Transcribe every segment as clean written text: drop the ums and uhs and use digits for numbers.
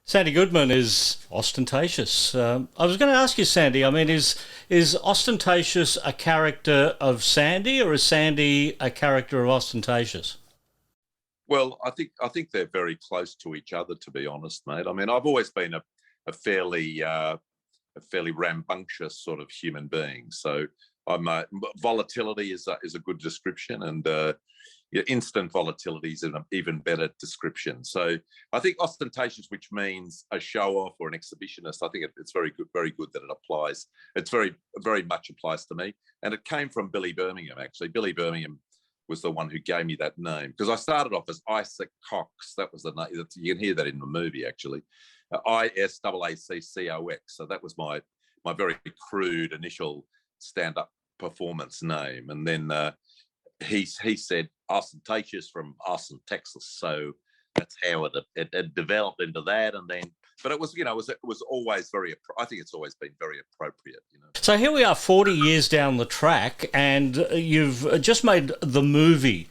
Sandy Gutman is ostentatious. I was going to ask you, Sandy. I mean, is ostentatious a character of Sandy, or is Sandy a character of ostentatious? Well, I think they're very close to each other, to be honest, mate. I mean, I've always been a fairly a fairly rambunctious sort of human being. So I'm volatility is a good description, and yeah, instant volatility is an even better description. So I think ostentatious, which means a show off or an exhibitionist, I think it's very good that it applies. It's very much applies to me, and it came from Billy Birmingham. Actually, Billy Birmingham was the one who gave me that name, because I started off as Isaac Cox. That was the name. You can hear that in the movie, actually. ISAACCOX. So that was my very crude initial stand-up performance name. And then he said Austen Tayshus from Austin, Texas. So that's how it developed into that. And then, but it was, it was always I think it's always been very appropriate. So here we are 40 years down the track, and you've just made the movie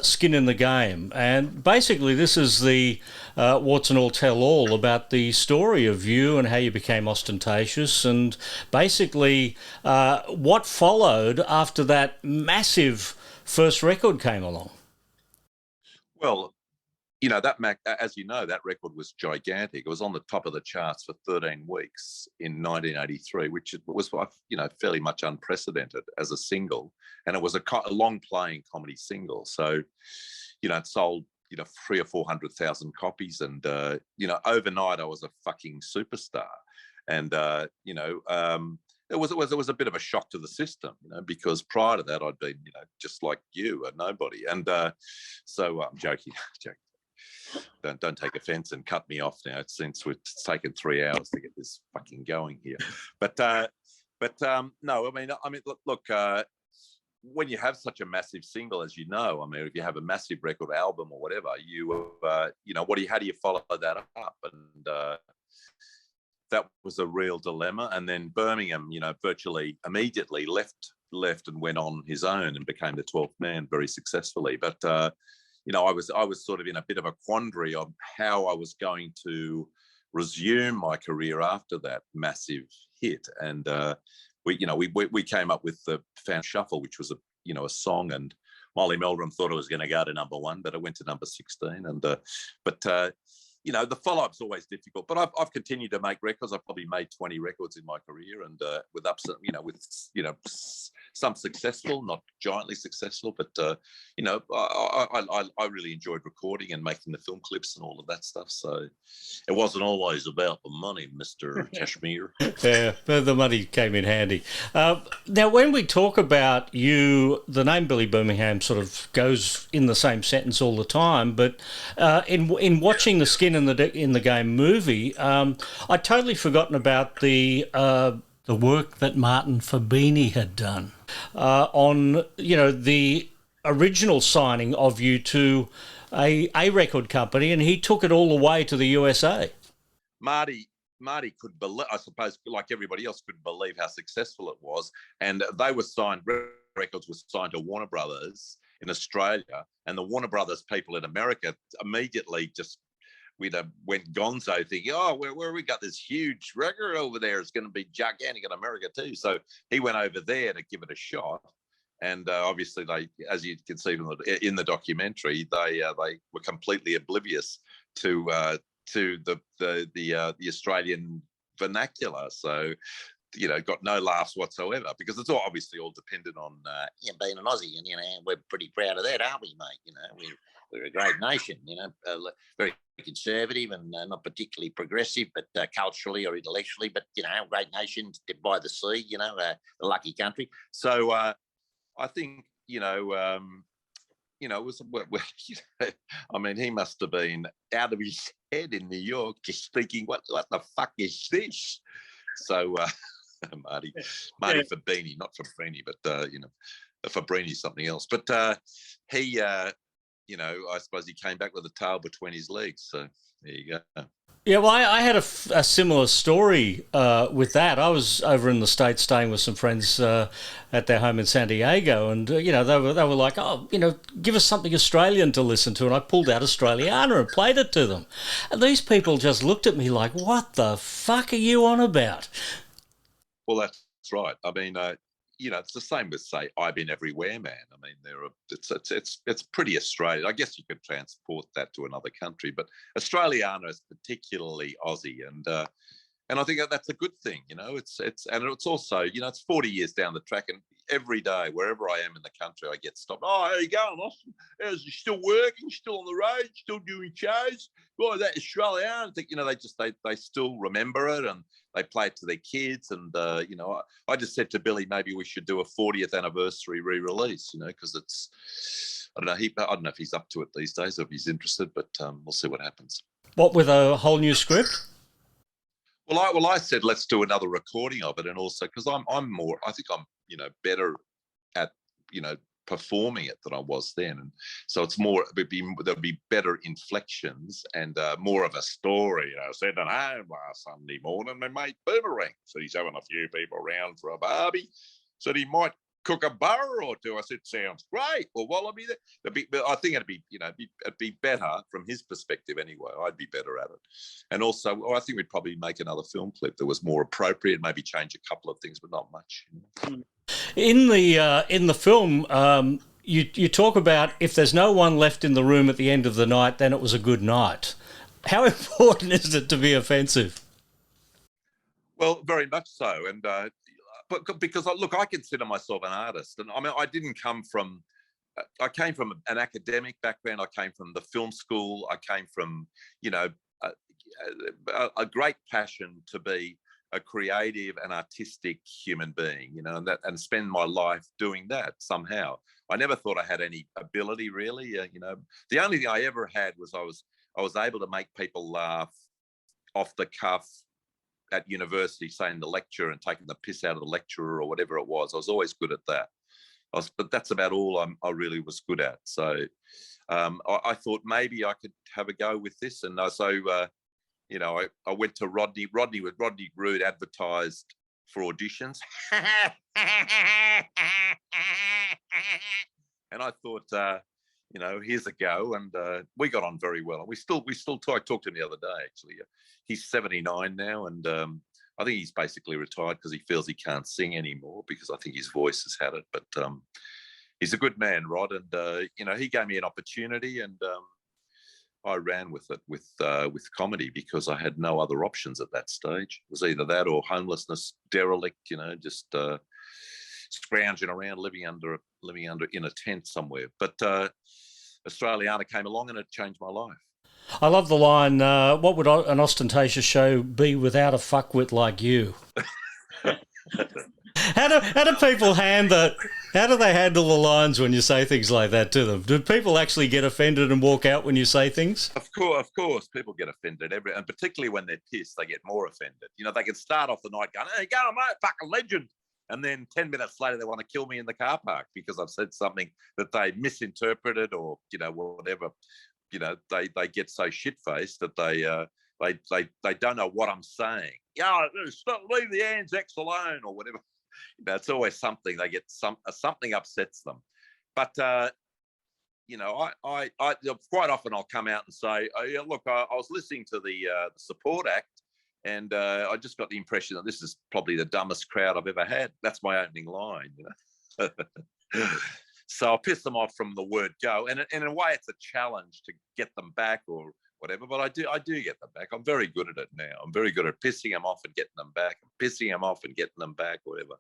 Skin in the Game. And basically this is the warts and all tell all about the story of you and how you became ostentatious, and basically what followed after that massive first record came along. Well, as you know, that record was gigantic. It was on the top of the charts for 13 weeks in 1983, which was, fairly much unprecedented as a single. And it was a long-playing comedy single. So, it sold, three or 400,000 copies. And, overnight I was a fucking superstar. And, it was a bit of a shock to the system, because prior to that I'd been, just like you, a nobody. And so I'm joking. Don't take offense and cut me off now, since it's taken 3 hours to get this fucking going here. But no, I mean, look, when you have such a massive single, as you know, I mean, if you have a massive record album or whatever, how do you follow that up? And that was a real dilemma. And then Birmingham, virtually immediately left and went on his own and became the 12th man very successfully. But I was sort of in a bit of a quandary of how I was going to resume my career after that massive hit. And we came up with the Fan Shuffle, which was a song, and Molly Meldrum thought it was going to go to #1, but it went to number 16. And the follow-up's always difficult, but I've continued to make records. I've probably made 20 records in my career, and with ups, some successful, not giantly successful, but I really enjoyed recording and making the film clips and all of that stuff. So it wasn't always about the money, Mr. Cashmere. Yeah, the money came in handy. Now, when we talk about you, the name Billy Birmingham sort of goes in the same sentence all the time. But in watching the Skin in the Game movie, I'd totally forgotten about the work that Martin Fabini had done on the original signing of you to a record company, and he took it all the way to the USA. Marty could believe, I suppose, like everybody else, couldn't believe how successful it was. And they were signed, records were signed to Warner Brothers in Australia, and the Warner Brothers people in America immediately just went gonzo, thinking, oh, where we got this huge record over there, it's going to be gigantic in America too. So he went over there to give it a shot. And obviously, they, as you can see in the documentary, they were completely oblivious to the Australian vernacular. So got no laughs whatsoever, because it's obviously all dependent on being an Aussie, and we're pretty proud of that, aren't we, mate? We're a great nation, very conservative and not particularly progressive, but culturally or intellectually, but great nation by the sea, a lucky country. So I think it was. I mean, he must have been out of his head in New York, just thinking, what the fuck is this? So Marty Fabini, not Fabrini, but Fabrini's something else. But he, I suppose he came back with a tail between his legs. So There you go. Yeah, well, I had a similar story with that. I was over in the States staying with some friends at their home in San Diego, and they were like, "Oh, give us something Australian to listen to," and I pulled out Australiana and played it to them, and these people just looked at me like, "What the fuck are you on about?" Well, that's right. I mean, it's the same with, say, I've Been Everywhere, Man. I mean, it's pretty Australian. I guess you could transport that to another country, but Australiana is particularly Aussie, and I think that's a good thing. It's also, it's 40 years down the track, and every day, wherever I am in the country, I get stopped. Oh, how you going, Austin? How's you still working? Still on the road? Still doing shows? Boy, that Australiana. I think, they still remember it, and they play it to their kids. And I just said to Billy, maybe we should do a 40th anniversary re-release. Because it's, I don't know. I don't know if he's up to it these days or if he's interested, but we'll see what happens. What, with a whole new script? Well, I said let's do another recording of it, and also because I'm more, I think I'm better at performing it than I was then, and so it's more, there'll be better inflections and more of a story. Sitting at home last Sunday morning, my mate Boomerang said he's having a few people around for a barbie, said he might cook a burger or two. I said, sounds great. Well, I'll be there. But I think it'd be better from his perspective anyway. I'd be better at it. And also, I think we'd probably make another film clip that was more appropriate, maybe change a couple of things, but not much. In the film, you talk about if there's no one left in the room at the end of the night, then it was a good night. How important is it to be offensive? Well, very much so. And but because I consider myself an artist, and I mean, I came from an academic background. I came from the film school. I came from, a great passion to be a creative and artistic human being, and spend my life doing that somehow. I never thought I had any ability really. The only thing I ever had was I was able to make people laugh off the cuff at university, saying the lecture and taking the piss out of the lecturer or whatever it was. I was always good at that. But that's about all I really was good at. So I thought maybe I could have a go with this. And so, I went to Rodney Rood advertised for auditions. And I thought, here's a go. And we got on very well. And we still talk. I talked to him the other day, actually. He's 79 now, and I think he's basically retired because he feels he can't sing anymore because I think his voice has had it. But he's a good man, Rod, and he gave me an opportunity, and I ran with it with comedy because I had no other options at that stage. It was either that or homelessness, derelict, just scrounging around, living under in a tent somewhere. But Australiana came along and it changed my life. I love the line, what would an ostentatious show be without a fuckwit like you? How do people handle the lines when you say things like that to them? Do people actually get offended and walk out when you say things? Of course, people get offended, and particularly when they're pissed, they get more offended. They can start off the night going, "Hey, go on, mate, fucking legend," and then 10 minutes later they want to kill me in the car park because I've said something that they misinterpreted or whatever. They get so shit-faced that they don't know what I'm saying. Stop, leave the INXS alone or whatever. It's always something. They get something upsets them. But I quite often I'll come out and say, "Oh yeah, look, I was listening to the support act, and I just got the impression that this is probably the dumbest crowd I've ever had." That's my opening line. So I'll piss them off from the word go, and in a way, it's a challenge to get them back or whatever. But I do get them back. I'm very good at it now. I'm very good at pissing them off and getting them back, pissing them off and getting them back, whatever.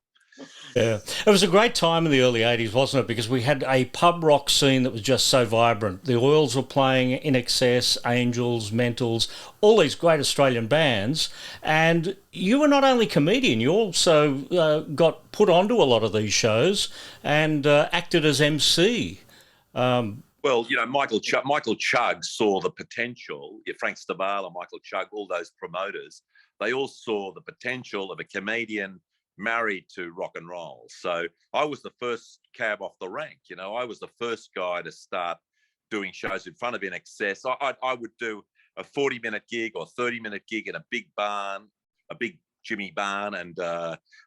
Yeah, it was a great time in the early 80s, wasn't it? Because we had a pub rock scene that was just so vibrant. The Oils were playing, INXS, Angels, Mentals, all these great Australian bands. And you were not only comedian, you also got put onto a lot of these shows and acted as MC. Well, Michael Chugg saw the potential. Frank Stavala, Michael Chugg, all those promoters, they all saw the potential of a comedian married to rock and roll. So I was the first cab off the rank. I was the first guy to start doing shows in front of INXS. I would do a 40-minute gig or 30-minute gig in a big barn, a big Jimmy barn, and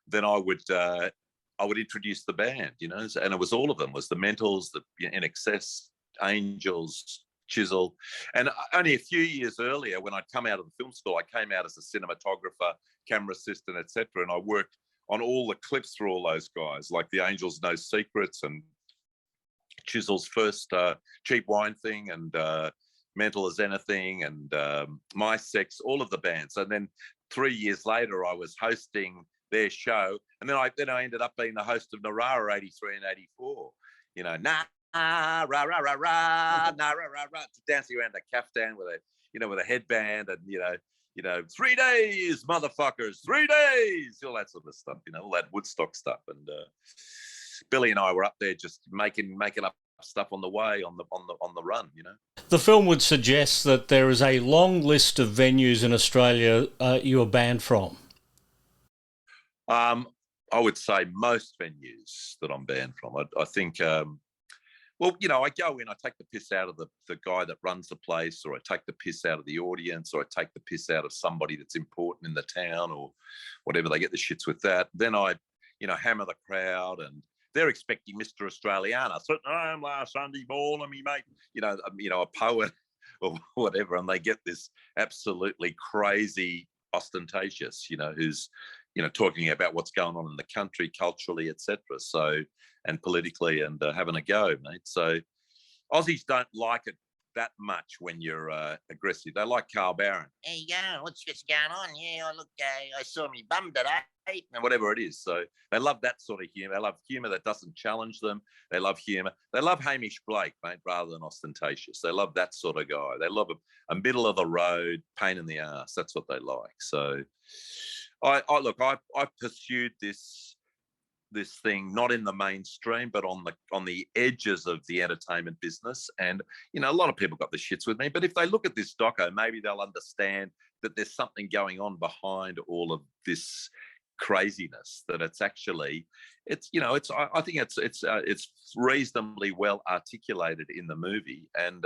then I would introduce the band, you know, and it was all of them. It was the Mentals, the INXS, Angels, Chisel. And only a few years earlier, when I'd come out of the film school, I came out as a cinematographer, camera assistant, etc. And I worked on all the clips for all those guys, like the Angels' No Secrets and Chisel's first Cheap Wine thing, and Mental as Anything, and My Sex, all of the bands. And then 3 years later, I was hosting their show, and then I ended up being the host of Narara 83 and 84. You know, nah, rah, rah, rah, rah, nah, rah, rah, rah, dancing around the caftan with a headband, and you know, 3 days, motherfuckers, 3 days, all that sort of stuff. You know, all that Woodstock stuff. And Billy and I were up there just making up stuff on the way, on the run. You know, the film would suggest that there is a long list of venues in Australia you were banned from. I would say most venues that I'm banned from. I think, well, you know, I go in, I take the piss out of the guy that runs the place, or I take the piss out of the audience, or I take the piss out of somebody that's important in the town, or whatever. They get the shits with that. Then I, you know, hammer the crowd, and they're expecting Mr. Australiana, sitting home last Sunday morning, me mate, you know, a poet or whatever, and they get this absolutely crazy Austen Tayshus, you know, who's, you know, talking about what's going on in the country culturally, etc. So, and politically, and having a go, mate. So Aussies don't like it that much when you're aggressive. They like Carl Barron. Hey, what's going on? Yeah, look, I saw me bum today, and whatever it is. So they love that sort of humour. They love humour that doesn't challenge them. They love humour. They love Hamish Blake, mate, rather than Austen Tayshus. They love that sort of guy. They love a middle of the road, pain in the ass. That's what they like. So I pursued this thing not in the mainstream, but on the edges of the entertainment business. And you know, a lot of people got the shits with me, but if they look at this doco, maybe they'll understand that there's something going on behind all of this craziness. That it's actually, it's, you know, it's, I think it's reasonably well articulated in the movie, and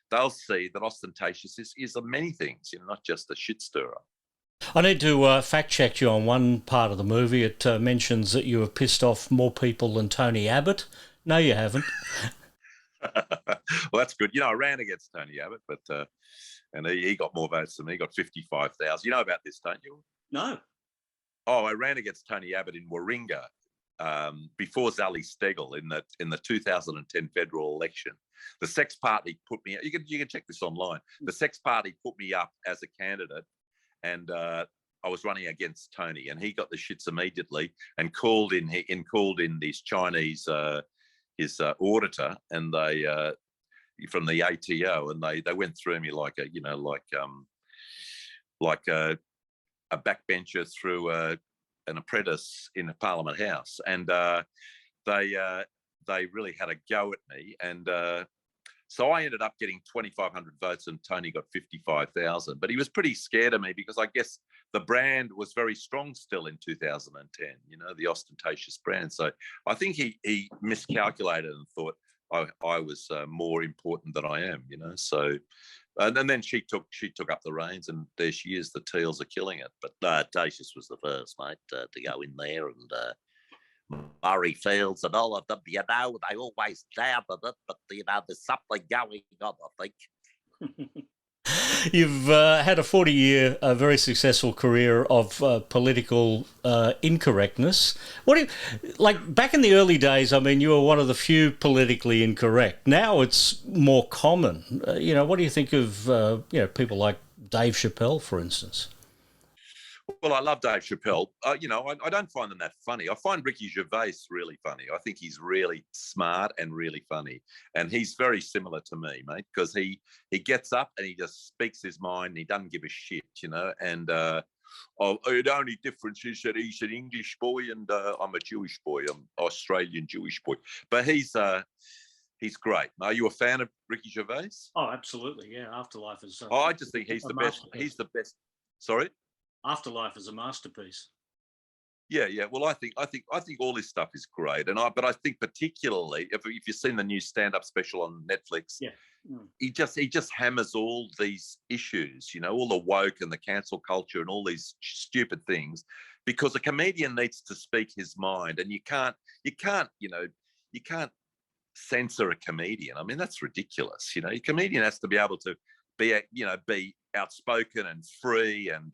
they'll see that Austen Tayshus is many things, you know, not just a shit stirrer. I need to fact check you on one part of the movie. It mentions that you have pissed off more people than Tony Abbott. No, you haven't. Well, that's good. You know, I ran against Tony Abbott, but and he got more votes than me. He got 55,000. You know about this, don't you? No. Oh, I ran against Tony Abbott in Warringah before Zali Steggall in the 2010 federal election. The Sex Party put me. You can check this online. The Sex Party put me up as a candidate. And I was running against Tony, and he got the shits immediately and called in these Chinese his auditor, and they from the ATO, and they went through me like a, you know, like a backbencher through an apprentice in a Parliament House, and they really had a go at me, and so I ended up getting 2,500 votes, and Tony got 55,000. But he was pretty scared of me because I guess the brand was very strong still in 2010, you know, the Austen Tayshus brand. So I think he miscalculated and thought I was more important than I am, you know. So, and then she took up the reins, and there she is. The Teals are killing it. But Tayshus was the first, mate, to go in there, and Murray Fields and all of them, you know, they always doubted it, but, you know, there's something going on, I think. You've had a 40-year, very successful career of political incorrectness. What do you, like, back in the early days, I mean, you were one of the few politically incorrect. Now it's more common. You know, what do you think of, you know, people like Dave Chappelle, for instance? Well, I love Dave Chappelle. You know, I don't find them that funny. I find Ricky Gervais really funny. I think he's really smart and really funny. And he's very similar to me, mate, because he gets up and he just speaks his mind and he doesn't give a shit, you know. And the only difference is that he's an English boy and I'm a Jewish boy. I'm Australian Jewish boy. But he's great. Are you a fan of Ricky Gervais? Oh, absolutely. Yeah, Afterlife is... I just think he's the best. He's the best. Sorry? Afterlife is a masterpiece. Yeah. Well, I think all this stuff is great, but I think particularly if you've seen the new stand-up special on Netflix, yeah, he just hammers all these issues, all the woke and the cancel culture and all these stupid things, because a comedian needs to speak his mind, and you can't censor a comedian. I mean, that's ridiculous. A comedian has to be able to be outspoken and free, and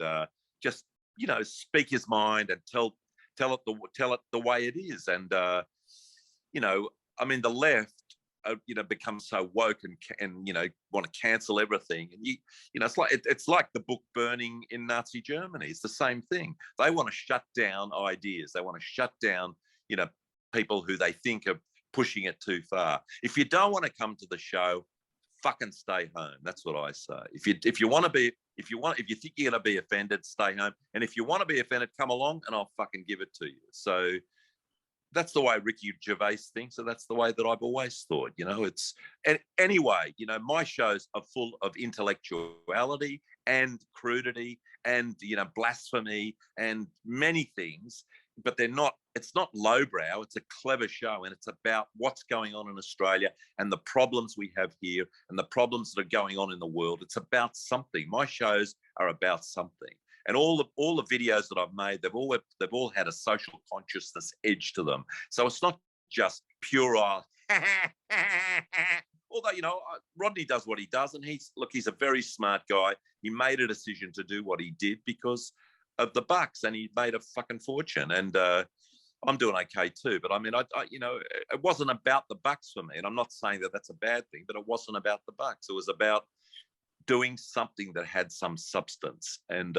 just speak his mind and tell it the way it is. And I mean, the left become so woke and want to cancel everything, and it's like the book burning in Nazi Germany. It's the same thing. They want to shut down ideas. They want to shut down people who they think are pushing it too far. If you don't want to come to the show, fucking stay home. That's what I say. If you think you're going to be offended, stay home. And if you want to be offended, come along and I'll fucking give it to you. So that's the way Ricky Gervais thinks, and that's the way that I've always thought. Anyway, my shows are full of intellectuality and crudity and blasphemy and many things, but it's not lowbrow. It's a clever show, and it's about what's going on in Australia and the problems we have here and the problems that are going on in the world. It's about something. My shows are about something. And all the videos that I've made, they've all had a social consciousness edge to them. So it's not just pure although Rodney does what he does, and he's a very smart guy. He made a decision to do what he did because of the bucks, and he made a fucking fortune. And I'm doing okay too. But I mean, it wasn't about the bucks for me, and I'm not saying that that's a bad thing, but it wasn't about the bucks. It was about doing something that had some substance. And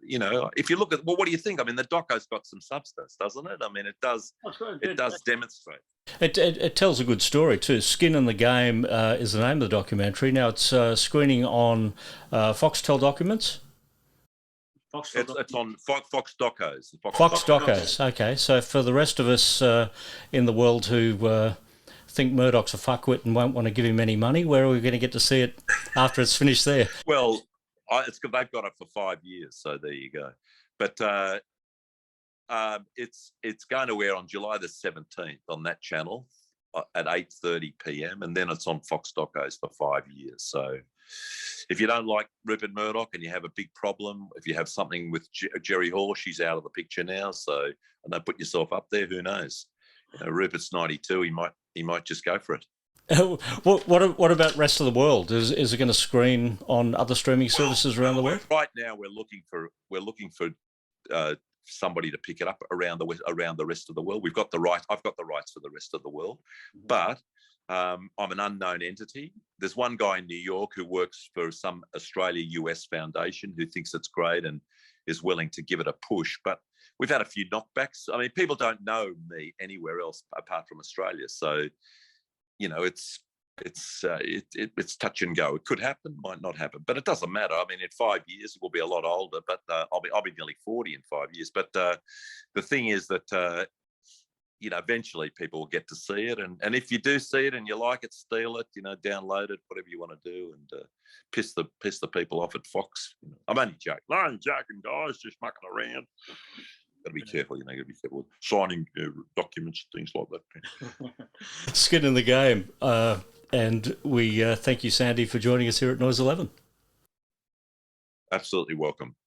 if you look at, well, what do you think? I mean, the doco's got some substance, doesn't it? I mean, it does. It does demonstrate. It tells a good story too. Skin in the Game is the name of the documentary. Now it's screening on Foxtel Documents. It's on Fox Docos. Fox Docos. Okay, so for the rest of us in the world who think Murdoch's a fuckwit and won't want to give him any money, where are we going to get to see it after it's finished there? Well, they've got it for 5 years, so there you go. But it's going to air on July the 17th on that channel at 8:30 p.m. and then it's on Fox Docos for 5 years. So if you don't like Rupert Murdoch and you have a big problem, if you have something with Jerry Hall, she's out of the picture now. So don't put yourself up there. Who knows? Rupert's 92. He might just go for it. What about rest of the world? Is it going to screen on other streaming services around the world? Right now, we're looking for somebody to pick it up around the rest of the world. I've got the rights for the rest of the world, but I'm an unknown entity. There's one guy in New York who works for some Australia-US foundation who thinks it's great and is willing to give it a push, but we've had a few knockbacks. I mean, people don't know me anywhere else apart from Australia. So, it's touch and go. It could happen, might not happen, but it doesn't matter. I mean, in 5 years, we'll be a lot older, but I'll be nearly 40 in 5 years. But the thing is that, eventually people will get to see it. And if you do see it and you like it, steal it, download it, whatever you want to do, and piss the people off at Fox. I'm only joking. I ain't joking, guys, just mucking around. Got to be careful, got to be careful. Signing documents, things like that. Skin in the Game. And we thank you, Sandy, for joining us here at Noise 11. Absolutely welcome.